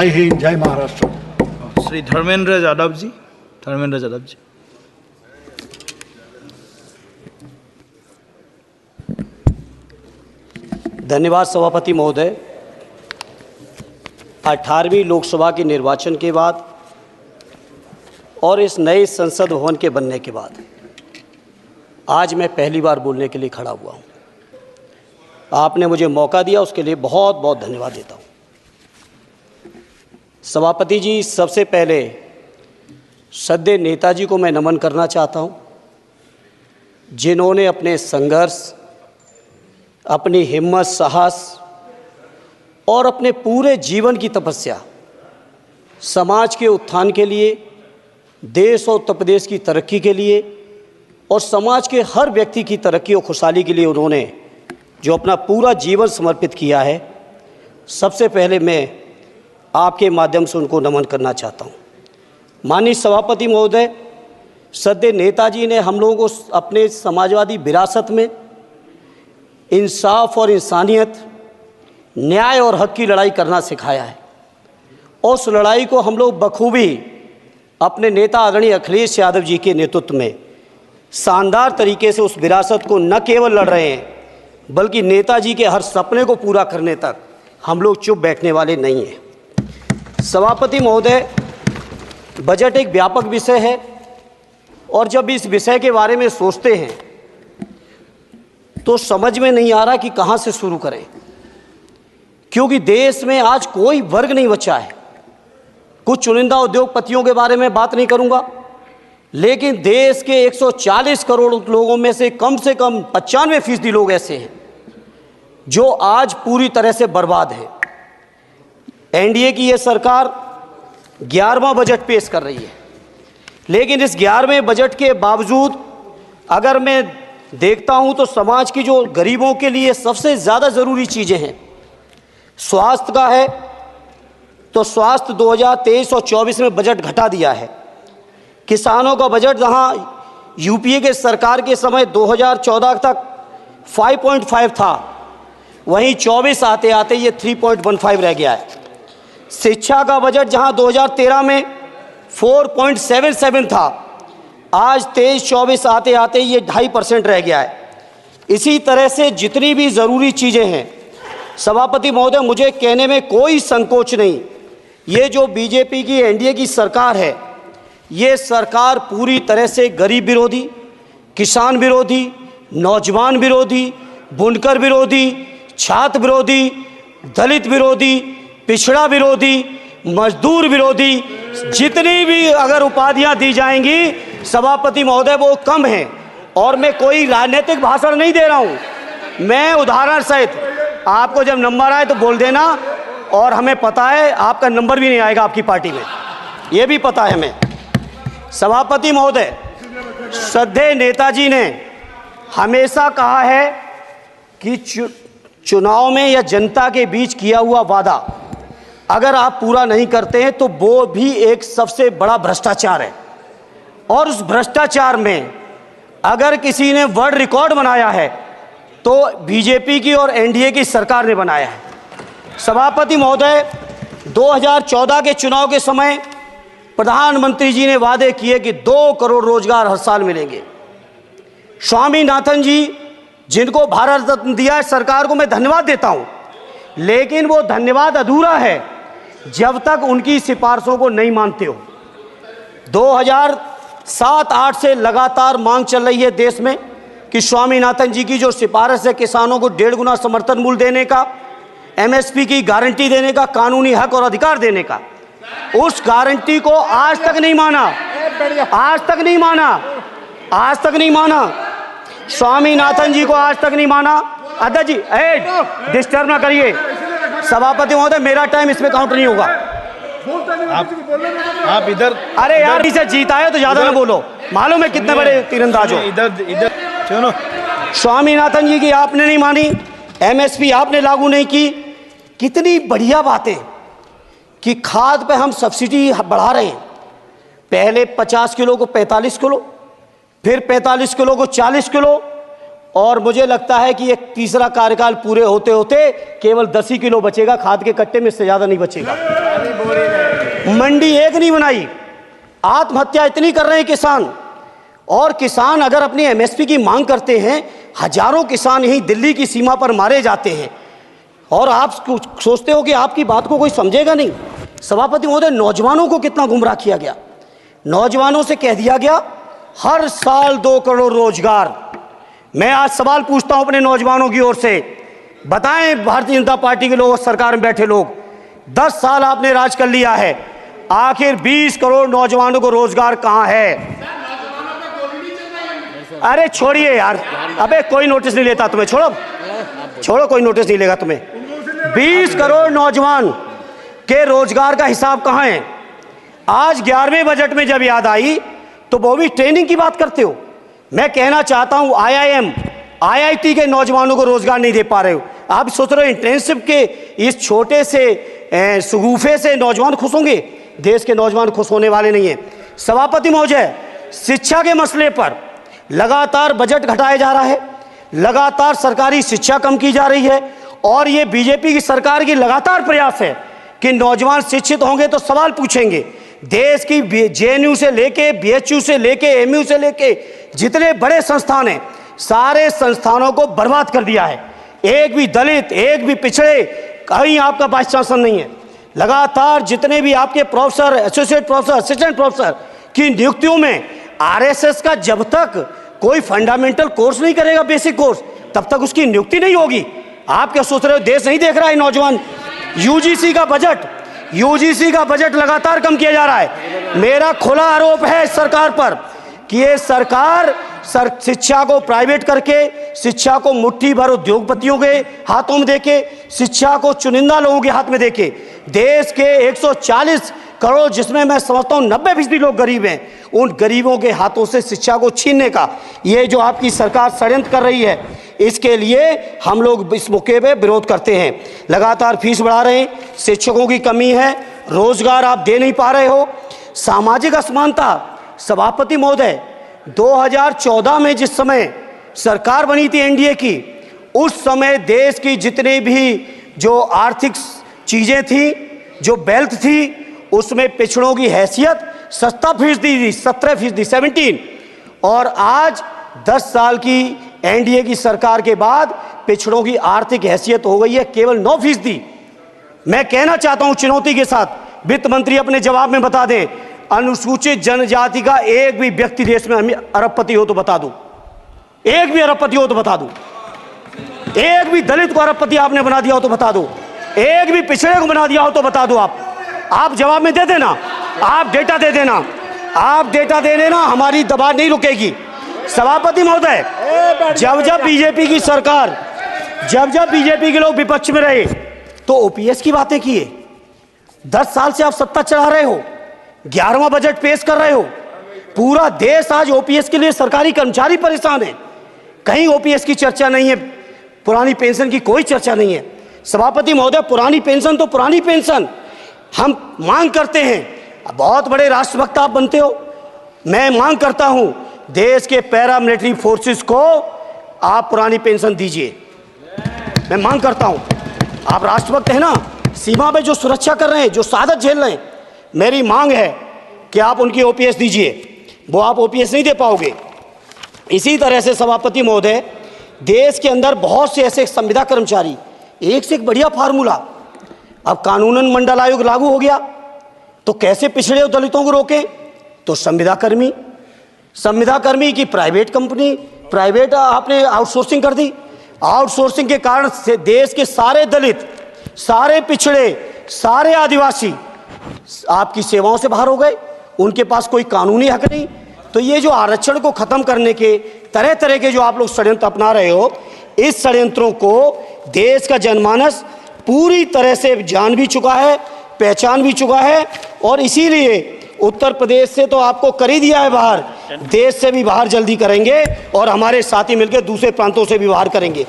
जय हिंद, जय महाराष्ट्र। श्री धर्मेंद्र यादव जी, धर्मेंद्र यादव जी। धन्यवाद सभापति महोदय। 18वीं लोकसभा के निर्वाचन के बाद और इस नए संसद भवन के बनने के बाद आज मैं पहली बार बोलने के लिए खड़ा हुआ हूँ। आपने मुझे मौका दिया, उसके लिए बहुत बहुत धन्यवाद देता हूँ। सभापति जी, सबसे पहले श्रद्धेय नेताजी को मैं नमन करना चाहता हूँ, जिन्होंने अपने संघर्ष, अपनी हिम्मत, साहस और अपने पूरे जीवन की तपस्या समाज के उत्थान के लिए, देश और उत्तर प्रदेश की तरक्की के लिए और समाज के हर व्यक्ति की तरक्की और खुशहाली के लिए उन्होंने जो अपना पूरा जीवन समर्पित किया है, सबसे पहले मैं आपके माध्यम से उनको नमन करना चाहता हूँ। माननीय सभापति महोदय, श्रद्धेय नेताजी ने हम लोगों को अपने समाजवादी विरासत में इंसाफ और इंसानियत, न्याय और हक की लड़ाई करना सिखाया है। उस लड़ाई को हम लोग बखूबी अपने नेता आदरणीय अखिलेश यादव जी के नेतृत्व में शानदार तरीके से उस विरासत को न केवल लड़ रहे हैं, बल्कि नेताजी के हर सपने को पूरा करने तक हम लोग चुप बैठने वाले नहीं हैं। सभापति महोदय, बजट एक व्यापक विषय है और जब इस विषय के बारे में सोचते हैं तो समझ में नहीं आ रहा कि कहाँ से शुरू करें, क्योंकि देश में आज कोई वर्ग नहीं बचा है। कुछ चुनिंदा उद्योगपतियों के बारे में बात नहीं करूंगा, लेकिन देश के 140 करोड़ लोगों में से कम 95% लोग ऐसे हैं जो आज पूरी तरह से बर्बाद हैं। एनडीए की ये सरकार 11वां बजट पेश कर रही है, लेकिन इस 11वें बजट के बावजूद अगर मैं देखता हूं तो समाज की जो गरीबों के लिए सबसे ज़्यादा ज़रूरी चीज़ें हैं, स्वास्थ्य का है तो स्वास्थ्य 2023 और 24 में बजट घटा दिया है। किसानों का बजट जहां यूपीए के सरकार के समय 2014 तक 5.5 था, वहीं 24 आते आते ये 3.15 रह गया है। शिक्षा का बजट जहां 2013 में 4.77 था, आज 23-24 आते आते ये 2.5% रह गया है। इसी तरह से जितनी भी ज़रूरी चीज़ें हैं, सभापति महोदय, मुझे कहने में कोई संकोच नहीं, ये जो बीजेपी की एनडीए की सरकार है, ये सरकार पूरी तरह से गरीब विरोधी, किसान विरोधी, नौजवान विरोधी, बुनकर विरोधी, छात्र विरोधी, दलित विरोधी, पिछड़ा विरोधी, मजदूर विरोधी, जितनी भी अगर उपाधियां दी जाएंगी सभापति महोदय वो कम हैं। और मैं कोई राजनीतिक भाषण नहीं दे रहा हूं, मैं उदाहरण सहित आपको जब नंबर आए तो बोल देना, और हमें पता है आपका नंबर भी नहीं आएगा आपकी पार्टी में, ये भी पता है हमें। सभापति महोदय, श्रद्धेय नेताजी ने हमेशा कहा है कि चुनाव में या जनता के बीच किया हुआ वादा अगर आप पूरा नहीं करते हैं तो वो भी एक सबसे बड़ा भ्रष्टाचार है, और उस भ्रष्टाचार में अगर किसी ने वर्ल्ड रिकॉर्ड बनाया है तो बीजेपी की और एनडीए की सरकार ने बनाया है। सभापति महोदय, 2014 के चुनाव के समय प्रधानमंत्री जी ने वादे किए कि 2 करोड़ रोजगार हर साल मिलेंगे। स्वामीनाथन जी, जिनको भारत रत्न दिया है सरकार को मैं धन्यवाद देता हूं, लेकिन वो धन्यवाद अधूरा है जब तक उनकी सिफारिशों को नहीं मानते हो। 2007-8 से लगातार मांग चल रही है देश में कि स्वामीनाथन जी की जो सिफारिश है किसानों को 1.5 गुना समर्थन मूल्य देने का, एमएसपी की गारंटी देने का, कानूनी हक और अधिकार देने का, उस गारंटी को आज तक नहीं माना, आज तक नहीं माना, आज तक नहीं माना। स्वामीनाथन जी को आज तक नहीं माना। अध्यक्ष जी, डिस्टर्ब ना करिए। सभापति महोदय, मेरा टाइम इसमें काउंट नहीं होगा। आप इधर, अरे यार, इसे जीता है तो ज्यादा ना बोलो, मालूम है कितने बड़े तीरंदाज हो। इधर चलो। स्वामीनाथन जी की आपने नहीं मानी, एमएसपी आपने लागू नहीं की। कितनी बढ़िया बातें कि खाद पे हम सब्सिडी बढ़ा रहे हैं, पहले 50 किलो को 45 किलो, फिर 45 किलो को 40 किलो, और मुझे लगता है कि एक तीसरा कार्यकाल पूरे होते होते केवल 10 ही किलो बचेगा खाद के कट्टे में, इससे ज़्यादा नहीं बचेगा। मंडी एक नहीं बनाई, आत्महत्या इतनी कर रहे हैं किसान। और किसान अगर अपनी एमएसपी की मांग करते हैं, हजारों किसान यहीं दिल्ली की सीमा पर मारे जाते हैं, और आप सोचते हो कि आपकी बात को कोई समझेगा नहीं। सभापति महोदय, नौजवानों को कितना गुमराह किया गया। नौजवानों से कह दिया गया हर साल 2 करोड़ रोजगार। मैं आज सवाल पूछता हूं अपने नौजवानों की ओर से, बताएं भारतीय जनता पार्टी के लोग, सरकार में बैठे लोग, 10 साल आपने राज कर लिया है, आखिर 20 करोड़ नौजवानों को रोजगार कहां है? अरे छोड़िए यार, अबे कोई नोटिस नहीं लेता तुम्हें, छोड़ो कोई नोटिस नहीं लेगा तुम्हें। 20 करोड़ नौजवान के रोजगार का हिसाब कहां है? आज 11वें बजट में जब याद आई तो वो भी ट्रेनिंग की बात करते हो। मैं कहना चाहता हूं IIM, IIT के नौजवानों को रोजगार नहीं दे पा रहे हो। आप सोच रहे हो इंटर्नशिप के इस छोटे से शगुफे से नौजवान खुश होंगे? देश के नौजवान खुश होने वाले नहीं है। सभापति महोदय, शिक्षा के मसले पर लगातार बजट घटाया जा रहा है, लगातार सरकारी शिक्षा कम की जा रही है, और ये बीजेपी की सरकार की लगातार प्रयास है कि नौजवान शिक्षित होंगे तो सवाल पूछेंगे। देश की JNU से लेके BHU से लेके MU से लेके जितने बड़े संस्थान हैं, सारे संस्थानों को बर्बाद कर दिया है। एक भी दलित, एक भी पिछड़े, कहीं आपका वाइस चांसलर नहीं है। लगातार जितने भी आपके professor, associate professor, assistant professor की नियुक्तियों में RSS का जब तक कोई फंडामेंटल कोर्स नहीं करेगा, बेसिक कोर्स, तब तक उसकी नियुक्ति नहीं होगी। आप क्या सोच रहे हो देश नहीं देख रहा है नौजवान? UGC का बजट लगातार कम किया जा रहा है। मेरा खुला आरोप है इस सरकार पर कि ये सरकार शिक्षा को प्राइवेट करके, शिक्षा को मुट्ठी भर उद्योगपतियों के हाथों में देके, शिक्षा को चुनिंदा लोगों के हाथ में देके, देश के 140 करोड़, जिसमें मैं समझता हूं 90% लोग गरीब हैं, उन गरीबों के हाथों से शिक्षा को छीनने का ये जो आपकी सरकार षड्यंत्र कर रही है, इसके लिए हम लोग इस मौके पे विरोध करते हैं। लगातार फीस बढ़ा रहे हैं, शिक्षकों की कमी है, रोजगार आप दे नहीं पा रहे हो, सामाजिक असमानता। सभापति महोदय, 2014 में जिस समय सरकार बनी थी NDA की, उस समय देश की जितने भी जो आर्थिक चीजें थी, जो वेल्थ थी, उसमें पिछड़ों की हैसियत 17% थी, 17%, और आज 10 साल की NDA की सरकार के बाद पिछड़ों की आर्थिक हैसियत हो गई है केवल 9%। मैं कहना चाहता हूं चुनौती के साथ, वित्त मंत्री अपने जवाब में बता दें, अनुसूचित जनजाति का एक भी व्यक्ति देश में अरबपति हो तो बता दूं, एक भी अरबपति हो तो बता दूं, एक भी दलित को अरबपति आपने बना दिया हो तो बता दो, एक भी पिछड़े को बना दिया हो तो बता दो। आप जवाब में दे देना, आप डेटा दे देना, आप डेटा दे देना, हमारी दबाव नहीं रुकेगी। सभापति महोदय, जब बीजेपी की सरकार, जब बीजेपी के लोग विपक्ष में रहे तो OPS की बातें किए। 10 साल से आप सत्ता चला रहे हो, 11वां बजट पेश कर रहे हो, पूरा देश आज OPS के लिए, सरकारी कर्मचारी परेशान है, कहीं OPS की चर्चा नहीं है, पुरानी पेंशन की कोई चर्चा नहीं है। सभापति महोदय, पुरानी पेंशन तो पुरानी पेंशन, हम मांग करते हैं, बहुत बड़े राष्ट्रभक्त आप बनते हो, मैं मांग करता हूं देश के पैरामिलिट्री फोर्सेस को आप पुरानी पेंशन दीजिए। मैं मांग करता हूं, आप राष्ट्रभक्त हैं ना, सीमा पे जो सुरक्षा कर रहे हैं, जो शहादत झेल रहे हैं, मेरी मांग है कि आप उनकी OPS दीजिए। वो आप OPS नहीं दे पाओगे। इसी तरह से सभापति महोदय, देश के अंदर बहुत से ऐसे संविदा कर्मचारी, एक से एक बढ़िया फार्मूला, अब कानूनन मंडल आयोग लागू हो गया तो कैसे पिछड़े और दलितों को रोकें? तो संविदा कर्मी की प्राइवेट कंपनी, प्राइवेट आपने आउटसोर्सिंग कर दी। आउटसोर्सिंग के कारण से देश के सारे दलित, सारे पिछड़े, सारे आदिवासी आपकी सेवाओं से बाहर हो गए, उनके पास कोई कानूनी हक नहीं। तो ये जो आरक्षण को खत्म करने के तरह तरह के जो आप लोग षड्यंत्र अपना रहे हो, इस षड्यंत्रों को देश का जनमानस पूरी तरह से जान भी चुका है, पहचान भी चुका है, और इसीलिए उत्तर प्रदेश से तो आपको कर ही दिया है बाहर, देश से भी बाहर जल्दी करेंगे, और हमारे साथी मिलकर दूसरे प्रांतों से भी बाहर करेंगे।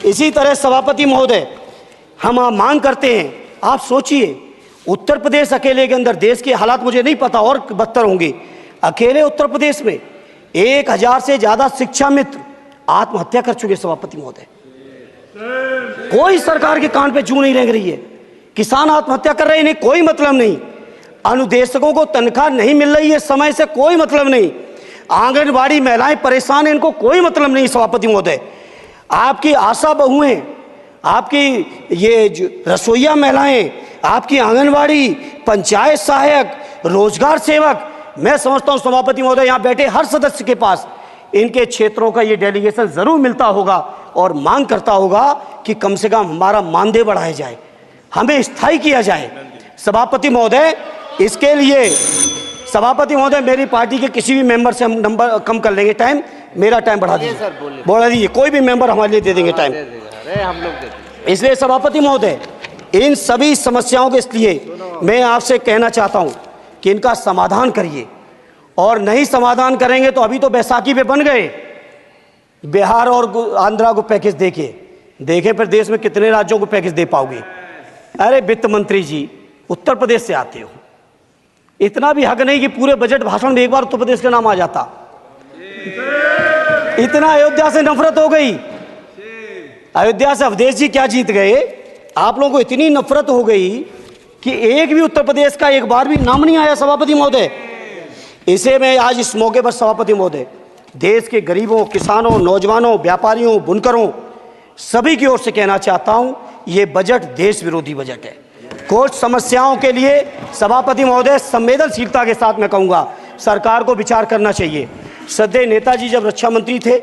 इसी तरह सभापति महोदय, हम मांग करते हैं, आप सोचिए, उत्तर प्रदेश अकेले के अंदर, देश के हालात मुझे नहीं पता और बदतर होंगे, अकेले उत्तर प्रदेश में 1000 से ज्यादा शिक्षा मित्र आत्महत्या कर चुके। सभापति महोदय, कोई सरकार के कान पे जू नहीं रेंग रही है। किसान आत्महत्या कर रहे हैं, इन्हें कोई मतलब नहीं। अनुदेशकों को तनख्वाह नहीं मिल रही है समय से, कोई मतलब नहीं। आंगनबाड़ी महिलाएं परेशान हैं, इनको कोई मतलब नहीं। सभापति महोदय, आपकी आशा बहुएं, आपकी ये रसोईया महिलाएं, आपकी आंगनबाड़ी, पंचायत सहायक, रोजगार सेवक, मैं समझता हूं सभापति महोदय यहां बैठे हर सदस्य के पास इनके क्षेत्रों का ये डेलीगेशन जरूर मिलता होगा और मांग करता होगा कि कम से कम हमारा मानदेय बढ़ाया जाए, हमें स्थायी किया जाए। सभापति महोदय, इसके लिए सभापति महोदय मेरी पार्टी के किसी भी मेंबर से हम नंबर कम कर लेंगे, टाइम, मेरा टाइम बढ़ा दीजिए, बढ़ा दीजिए, कोई भी मेंबर हमारे लिए दे देंगे टाइम, हम लोग देते। इसलिए सभापति महोदय इन सभी समस्याओं के इसलिए मैं आपसे कहना चाहता हूं कि इनका समाधान करिए, और नहीं समाधान करेंगे तो अभी तो बैसाखी पे बन गए, बिहार और आंध्रा को पैकेज देखे फिर देश में कितने राज्यों को पैकेज दे पाओगे। अरे वित्त मंत्री जी, उत्तर प्रदेश से आते हो, इतना भी हक नहीं कि पूरे बजट भाषण में एक बार उत्तर प्रदेश का नाम आ जाता। इतना अयोध्या से नफरत हो गई, अयोध्या से अवधेश जी क्या जीत गए, आप लोगों को इतनी नफरत हो गई कि एक भी उत्तर प्रदेश का एक बार भी नाम नहीं आया। सभापति महोदय, इसे मैं आज इस मौके पर सभापति महोदय देश के गरीबों, किसानों, नौजवानों, व्यापारियों, बुनकरों सभी की ओर से कहना चाहता हूं, ये बजट देश विरोधी बजट है। कुछ समस्याओं के लिए सभापति महोदय संवेदनशीलता के साथ मैं कहूंगा सरकार को विचार करना चाहिए। श्रद्धेय नेताजी जब रक्षा मंत्री थे,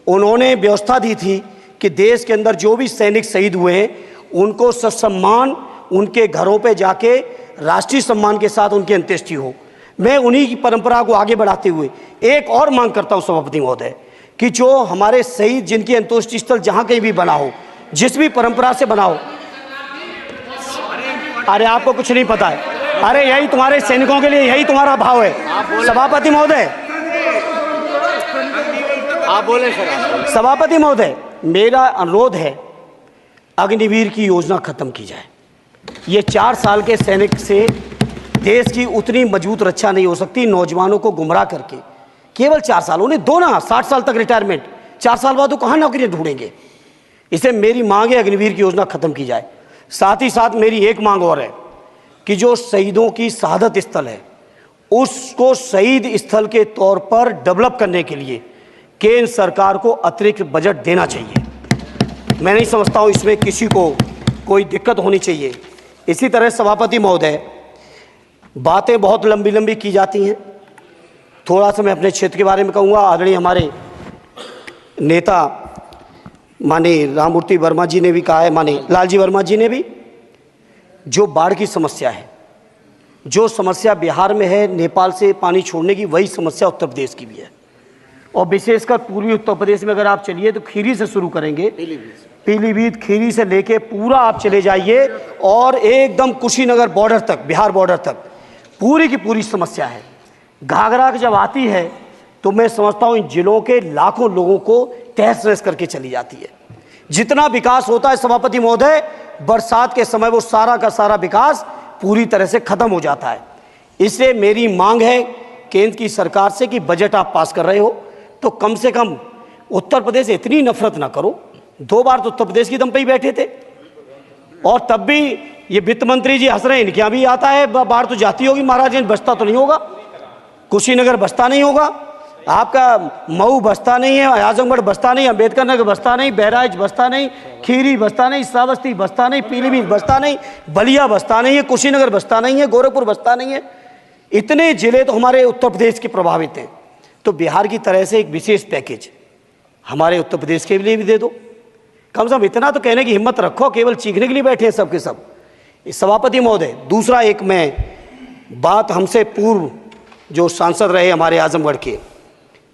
उन्होंने व्यवस्था दी थी कि देश के अंदर जो भी सैनिक शहीद हुए हैं उनको ससम्मान उनके घरों पे जाके राष्ट्रीय सम्मान के साथ उनकी अंत्येष्टि हो। मैं उन्हीं की परंपरा को आगे बढ़ाते हुए एक और मांग करता हूं सभापति महोदय कि जो हमारे शहीद जिनकी अंत्येष्टि स्थल जहां कहीं भी बना हो, जिस भी परंपरा से बना हो, अरे आपको कुछ नहीं पता है, अरे यही तुम्हारे सैनिकों के लिए यही तुम्हारा भाव है। सभापति महोदय, आप बोले सर। सभापति महोदय, मेरा अनुरोध है अग्निवीर की योजना खत्म की जाए। ये 4 साल के सैनिक से देश की उतनी मजबूत रक्षा नहीं हो सकती। नौजवानों को गुमराह करके केवल 4 साल, उन्हें दो ना 60 साल तक रिटायरमेंट, 4 साल बाद वो कहाँ नौकरियां ढूंढेंगे। इसे मेरी मांग है अग्निवीर की योजना खत्म की जाए। साथ ही साथ मेरी एक मांग और है कि जो शहीदों की शहादत स्थल है उसको शहीद स्थल के तौर पर डेवलप करने के लिए केंद्र सरकार को अतिरिक्त बजट देना चाहिए। मैं नहीं समझता हूं इसमें किसी को कोई दिक्कत होनी चाहिए। इसी तरह सभापति महोदय, बातें बहुत लंबी लंबी की जाती हैं, थोड़ा सा मैं अपने क्षेत्र के बारे में कहूँगा। आदरणीय हमारे नेता माननीय राममूर्ति वर्मा जी ने भी कहा है, माननीय लालजी वर्मा जी ने भी, जो बाढ़ की समस्या है, जो समस्या बिहार में है नेपाल से पानी छोड़ने की, वही समस्या उत्तर प्रदेश की भी है। और विशेषकर पूर्वी उत्तर प्रदेश में अगर आप चलिए तो खीरी से शुरू करेंगे, पीलीभीत खीरी से लेके पूरा आप चले जाइए और एकदम कुशीनगर बॉर्डर तक, बिहार बॉर्डर तक पूरी की पूरी समस्या है। घाघरा जब आती है तो मैं समझता हूँ इन जिलों के लाखों लोगों को तहस नहस करके चली जाती है। जितना विकास होता है सभापति महोदय, बरसात के समय वो सारा का सारा विकास पूरी तरह से खत्म हो जाता है। इसलिए मेरी मांग है केंद्र की सरकार से कि बजट आप पास कर रहे हो तो कम से कम उत्तर प्रदेश से इतनी नफरत ना करो। 2 बार तो उत्तर प्रदेश की दम पे ही बैठे थे, और तब भी ये वित्त मंत्री जी हंस रहे हैं, इनके यहाँ भी आता है बाढ़ तो जाती होगी, महाराजगंज बसता तो नहीं होगा, कुशीनगर बसता नहीं होगा, आपका मऊ बसता नहीं है, आजमगढ़ बसता नहीं, अम्बेडकर नगर बसता नहीं, बहराइच बसता नहीं, खीरी बसता नहीं, श्रावस्ती बसता नहीं, पीलीभीत बसता नहीं, बलिया बसता नहीं है, कुशीनगर बसता नहीं है, गोरखपुर बसता नहीं है। इतने जिले तो हमारे उत्तर प्रदेश के प्रभावित हैं। तो बिहार की तरह से एक विशेष पैकेज हमारे उत्तर प्रदेश के लिए भी दे दो। कम से कम इतना तो कहने की हिम्मत रखो, केवल चीखने के लिए बैठे हैं सब के सब। सभापति महोदय, दूसरा एक मैं बात, हमसे पूर्व जो सांसद रहे हमारे आजमगढ़ के,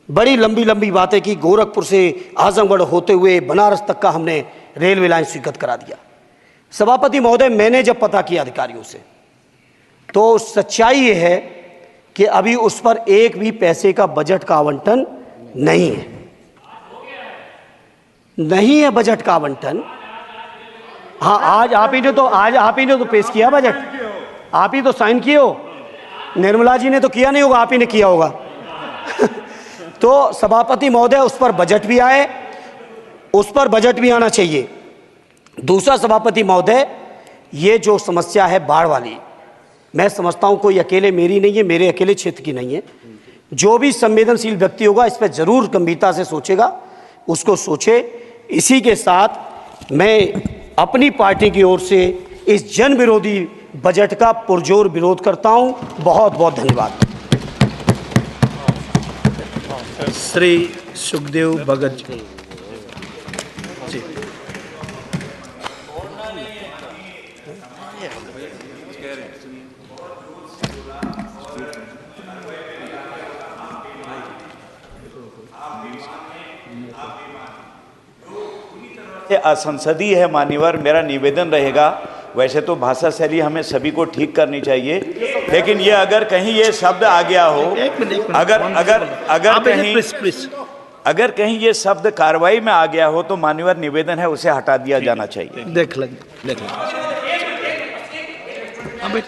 बड़ी लंबी लंबी बातें की। गोरखपुर से आजमगढ़ होते हुए बनारस तक का हमने रेलवे लाइन स्वीकृत करा दिया। सभापति महोदय, मैंने जब पता किया अधिकारियों से तो सच्चाई ये है कि अभी उस पर एक भी पैसे का बजट का आवंटन नहीं है, नहीं है बजट का आवंटन। हाँ, आज आप ही ने तो पेश किया बजट, आप ही तो साइन किए हो, निर्मला जी ने तो किया नहीं होगा, आप ही ने किया होगा। तो सभापति महोदय, उस पर बजट भी आए, उस पर बजट भी आना चाहिए। दूसरा सभापति महोदय, ये जो समस्या है बाढ़ वाली, मैं समझता हूँ कोई अकेले मेरी नहीं है, मेरे अकेले क्षेत्र की नहीं है। जो भी संवेदनशील व्यक्ति होगा इस पर जरूर गंभीरता से सोचेगा, उसको सोचे। इसी के साथ मैं अपनी पार्टी की ओर से इस जन विरोधी बजट का पुरजोर विरोध करता हूं। बहुत बहुत धन्यवाद। श्री सुखदेव भगत जी। जी। असंसदीय है मान्यवर, मेरा निवेदन रहेगा। वैसे तो भाषा शैली हमें सभी को ठीक करनी चाहिए, लेकिन ये अगर कहीं ये शब्द आ गया हो, अगर कहीं ये शब्द कार्रवाई में आ गया हो तो मान्यवर निवेदन है उसे हटा दिया जाना चाहिए। देख लेंगे।